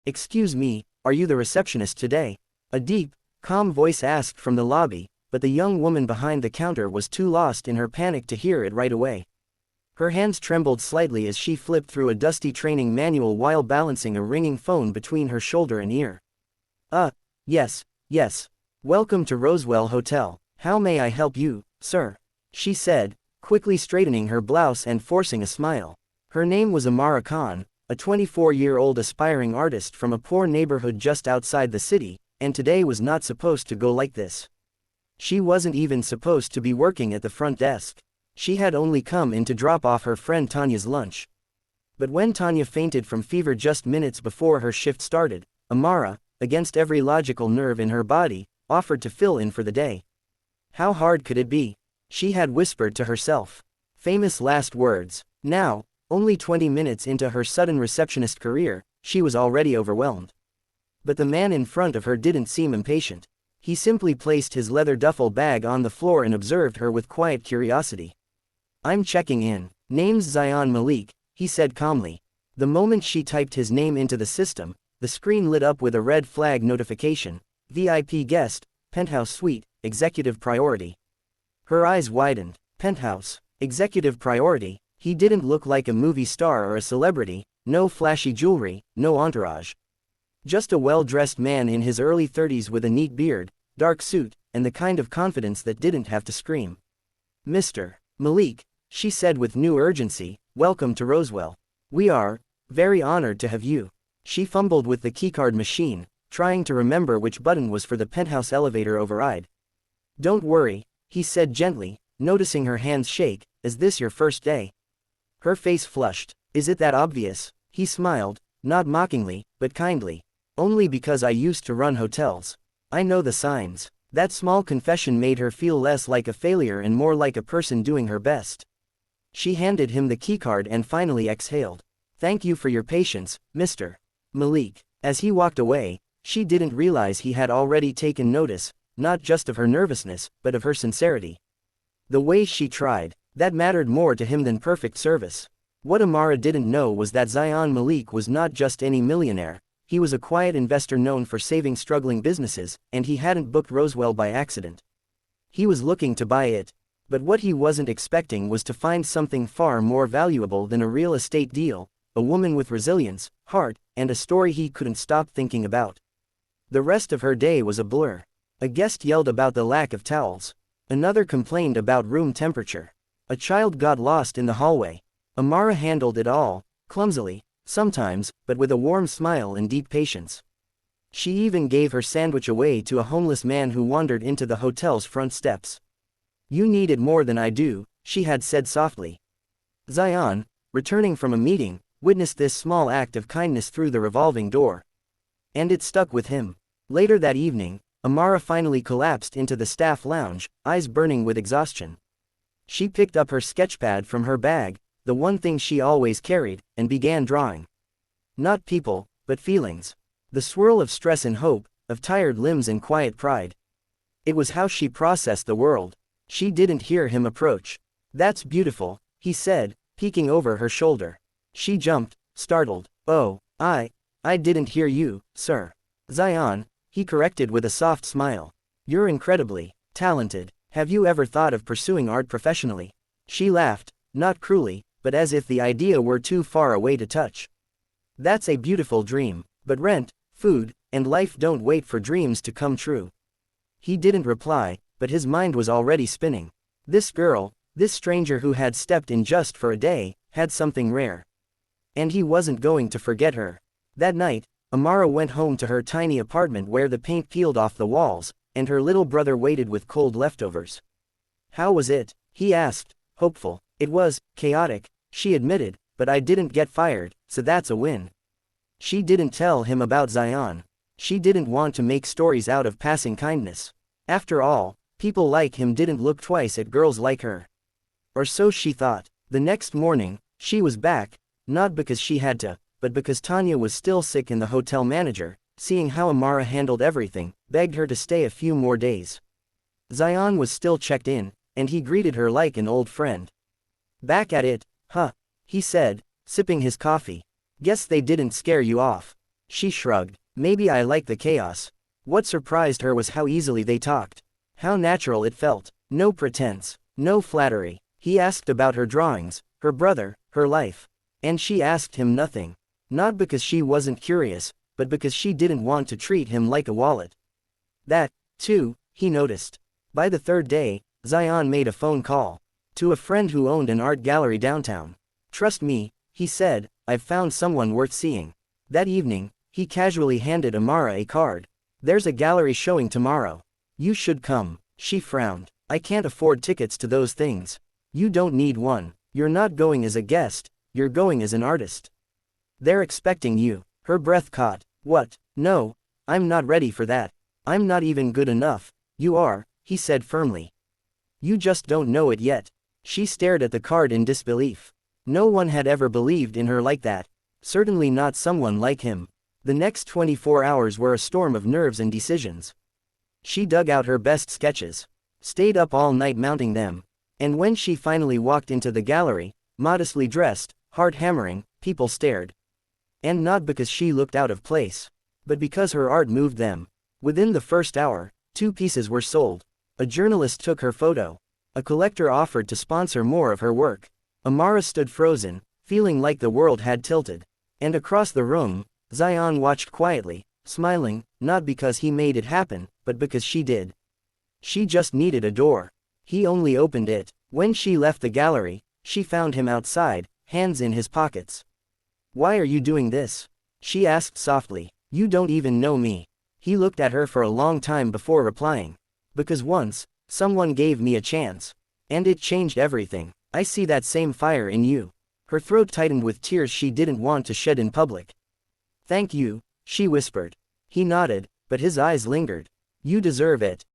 "Excuse me, are you the receptionist today?" A deep, calm voice asked from the lobby, but the young woman behind the counter was too lost in her panic to hear it right away. Her hands trembled slightly as she flipped through a dusty training manual while balancing a ringing phone between her shoulder and ear. Yes, yes. Welcome to Rosewell Hotel. How may I help you, sir?" she said, quickly straightening her blouse and forcing a smile. Her name was Amara Khan, a 24-year-old aspiring artist from a poor neighborhood just outside the city, and today was not supposed to go like this. She wasn't even supposed to be working at the front desk. She had only come in to drop off her friend Tanya's lunch. But when Tanya fainted from fever just minutes before her shift started, Amara, against every logical nerve in her body, offered to fill in for the day. How hard could it be? She had whispered to herself. Famous last words. Now, only 20 minutes into her sudden receptionist career, she was already overwhelmed. But the man in front of her didn't seem impatient. He simply placed his leather duffel bag on the floor and observed her with quiet curiosity. "I'm checking in. Name's Zion Malik," he said calmly. The moment she typed his name into the system, the screen lit up with a red flag notification. VIP guest, penthouse suite, executive priority. Her eyes widened. Penthouse, executive priority. He didn't look like a movie star or a celebrity, no flashy jewelry, no entourage. Just a well-dressed man in his early 30s with a neat beard, dark suit, and the kind of confidence that didn't have to scream. "Mr. Malik," she said with new urgency, "welcome to Rosewell. We are very honored to have you." She fumbled with the keycard machine, trying to remember which button was for the penthouse elevator override. "Don't worry," he said gently, noticing her hands shake. "Is this your first day?" Her face flushed. "Is it that obvious?" He smiled, not mockingly, but kindly. "Only because I used to run hotels. I know the signs." That small confession made her feel less like a failure and more like a person doing her best. She handed him the keycard and finally exhaled. "Thank you for your patience, Mr. Malik." As he walked away, she didn't realize he had already taken notice, not just of her nervousness, but of her sincerity. The way she tried, that mattered more to him than perfect service. What Amara didn't know was that Zion Malik was not just any millionaire. He was a quiet investor known for saving struggling businesses, and he hadn't booked Rosewell by accident. He was looking to buy it. But what he wasn't expecting was to find something far more valuable than a real estate deal, a woman with resilience, heart, and a story he couldn't stop thinking about. The rest of her day was a blur. A guest yelled about the lack of towels. Another complained about room temperature. A child got lost in the hallway. Amara handled it all, clumsily, sometimes, but with a warm smile and deep patience. She even gave her sandwich away to a homeless man who wandered into the hotel's front steps. "You need it more than I do," she had said softly. Zion, returning from a meeting, witnessed this small act of kindness through the revolving door. And it stuck with him. Later that evening, Amara finally collapsed into the staff lounge, eyes burning with exhaustion. She picked up her sketchpad from her bag, the one thing she always carried, and began drawing. Not people, but feelings. The swirl of stress and hope, of tired limbs and quiet pride. It was how she processed the world. She didn't hear him approach. "That's beautiful," he said, peeking over her shoulder. She jumped, startled. "Oh, I didn't hear you, sir." "Zion," he corrected with a soft smile. "You're incredibly talented. Have you ever thought of pursuing art professionally?" She laughed, not cruelly, but as if the idea were too far away to touch. "That's a beautiful dream, but rent, food, and life don't wait for dreams to come true." He didn't reply, but his mind was already spinning. This girl, this stranger who had stepped in just for a day, had something rare. And he wasn't going to forget her. That night, Amara went home to her tiny apartment where the paint peeled off the walls, and her little brother waited with cold leftovers. "How was it?" he asked, hopeful. "It was chaotic," she admitted, "but I didn't get fired, so that's a win." She didn't tell him about Zion. She didn't want to make stories out of passing kindness. After all, people like him didn't look twice at girls like her. Or so she thought. The next morning, she was back, not because she had to, but because Tanya was still sick and the hotel manager, seeing how Amara handled everything, begged her to stay a few more days. Zion was still checked in, and he greeted her like an old friend. "Back at it, huh?" he said, sipping his coffee. "Guess they didn't scare you off." She shrugged. Maybe I like the chaos. What surprised her was how easily they talked. How natural it felt. No pretense. No flattery. He asked about her drawings, her brother, her life. And she asked him nothing. Not because she wasn't curious, but because she didn't want to treat him like a wallet. That, too, he noticed. By the third day, Zion made a phone call. To a friend who owned an art gallery downtown. Trust me, he said, I've found someone worth seeing. That evening, he casually handed Amara a card. There's a gallery showing tomorrow. You should come. She frowned. I can't afford tickets to those things. You don't need one. You're not going as a guest, you're going as an artist. They're expecting you. Her breath caught. What? No, I'm not ready for that. I'm not even good enough. You are, he said firmly. You just don't know it yet. She stared at the card in disbelief. No one had ever believed in her like that. Certainly not someone like him. The next 24 hours were a storm of nerves and decisions. She dug out her best sketches. Stayed up all night mounting them. And when she finally walked into the gallery, modestly dressed, heart hammering, people stared. And not because she looked out of place, but because her art moved them. Within the first hour, 2 pieces were sold. A journalist took her photo. A collector offered to sponsor more of her work. Amara stood frozen, feeling like the world had tilted. And across the room, Zion watched quietly, smiling, not because he made it happen, but because she did. She just needed a door. He only opened it. When she left the gallery, she found him outside, hands in his pockets. Why are you doing this? She asked softly. You don't even know me. He looked at her for a long time before replying. Because once, someone gave me a chance. And it changed everything. I see that same fire in you. Her throat tightened with tears she didn't want to shed in public. Thank you, she whispered. He nodded, but his eyes lingered. You deserve it.